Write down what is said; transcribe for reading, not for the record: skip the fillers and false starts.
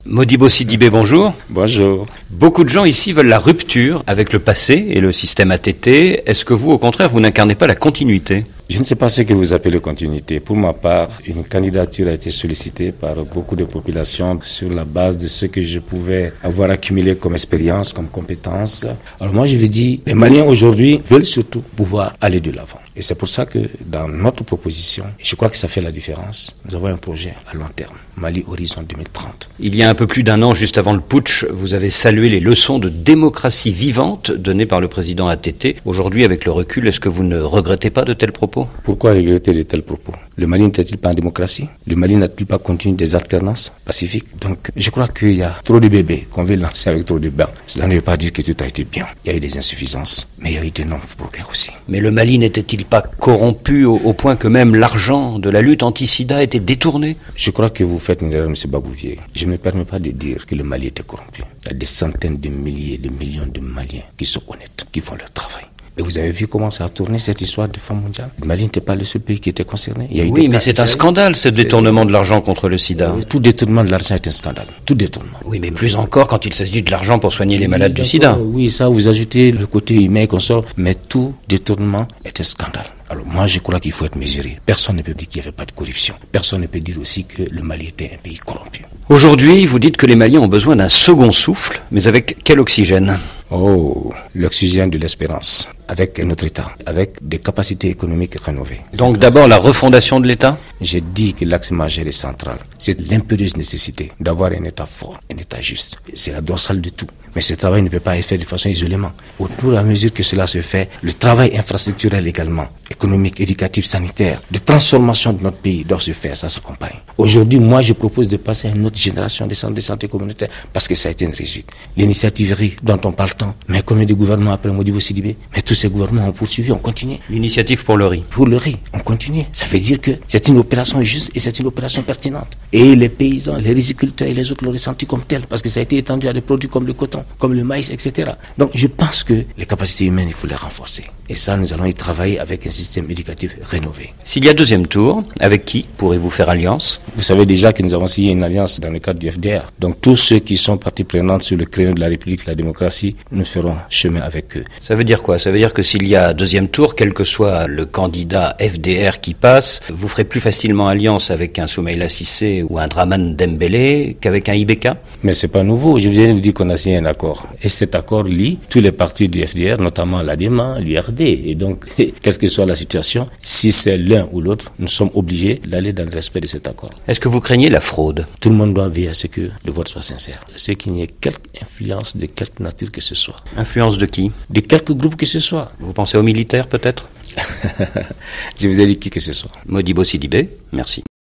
Modibo Sidibé, bonjour. Bonjour. Beaucoup de gens ici veulent la rupture avec le passé et le système ATT. Est-ce que vous, au contraire, vous n'incarnez pas la continuité ? Je ne sais pas ce que vous appelez continuité. Pour ma part, une candidature a été sollicitée par beaucoup de populations sur la base de ce que je pouvais avoir accumulé comme expérience, comme compétence. Alors moi, je veux dire, les Maliens aujourd'hui veulent surtout pouvoir aller de l'avant. Et c'est pour ça que dans notre proposition, et je crois que ça fait la différence, nous avons un projet à long terme, Mali Horizon 2030. Il y a un peu plus d'un an, juste avant le putsch, vous avez salué les leçons de démocratie vivante données par le président ATT. Aujourd'hui, avec le recul, est-ce que vous ne regrettez pas de tels propos ? Pourquoi regretter de tels propos ? Le Mali n'était-il pas en démocratie ? Le Mali n'a-t-il pas continué des alternances pacifiques ? Donc, je crois qu'il y a trop de bébés qu'on veut lancer avec trop de bains. Cela ne veut pas dire que tout a été bien. Il y a eu des insuffisances, mais il y a eu de nombreux progrès aussi. Mais le Mali n'était-il pas corrompu au point que même l'argent de la lutte anti-sida était détourné ? Je crois que vous faites une erreur, M. Babouvier. Je ne me permets pas de dire que le Mali était corrompu. Il y a des centaines de milliers, de millions de Maliens qui sont honnêtes, qui font leur travail. Et vous avez vu comment ça a tourné cette histoire de Fonds mondial ? Le Mali n'était pas le seul pays qui était concerné. Il y a eu oui, mais c'est un scandale, ce détournement de l'argent contre le sida. Tout détournement de l'argent est un scandale. Tout détournement. Oui, mais plus encore quand il s'agit de l'argent pour soigner les malades du sida. Oui, ça, vous ajoutez le côté humain qu'on sort, mais tout détournement est un scandale. Alors moi, je crois qu'il faut être mesuré. Personne ne peut dire qu'il n'y avait pas de corruption. Personne ne peut dire aussi que le Mali était un pays corrompu. Aujourd'hui, vous dites que les Maliens ont besoin d'un second souffle, mais avec quel oxygène ? Oh, l'oxygène de l'espérance, avec notre État, avec des capacités économiques rénovées. Donc d'abord la refondation de l'État ? J'ai dit que l'axe majeur est central. C'est l'impérieuse nécessité d'avoir un État fort, un État juste. C'est la dorsale de tout. Mais ce travail ne peut pas être fait de façon isolément. Au fur et à mesure que cela se fait, le travail infrastructurel également, économique, éducatif, sanitaire, de transformation de notre pays doit se faire, ça s'accompagne. Aujourd'hui, moi, je propose de passer à une autre génération de centres de santé communautaire parce que ça a été une réussite. L'initiative RI dont on parle tant, mais combien de gouvernements après Modibo Sidibé ? Mais tous ces gouvernements ont poursuivi, ont continué. L'initiative pour le riz. Pour le riz, on continue. Ça veut dire que c'est une opération juste et c'est une opération pertinente. Et les paysans, les riziculteurs et les autres l'ont ressenti comme tel parce que ça a été étendu à des produits comme le coton, comme le maïs, etc. Donc je pense que les capacités humaines, il faut les renforcer. Et ça, nous allons y travailler avec un système éducatif rénové. S'il y a deuxième tour, avec qui pourrez-vous faire alliance ? Vous savez déjà que nous avons signé une alliance dans le cadre du FDR. Donc tous ceux qui sont partie prenante sur le créneau de la République, de la démocratie, nous ferons chemin avec eux. Ça veut dire quoi ? Ça veut dire que s'il y a deuxième tour, quel que soit le candidat FDR qui passe, vous ferez plus facilement alliance avec un Soumaïla Cissé ou un Draman Dembélé qu'avec un IBK ? Mais c'est pas nouveau. Je viens de vous dire qu'on a signé un accord. Et cet accord lie tous les partis du FDR, notamment l'ADEMA, l'URD. Et donc, quelle que soit la situation, si c'est l'un ou l'autre, nous sommes obligés d'aller dans le respect de cet accord. Est-ce que vous craignez la fraude ? Tout le monde doit veiller à ce que le vote soit sincère. À ce qu'il n'y ait quelque influence de quelque nature que ce soit. Influence de qui ? De quelque groupe que ce soit. Vous pensez aux militaires peut-être ? Je vous ai dit qui que ce soit. Modibo Sidibé, merci.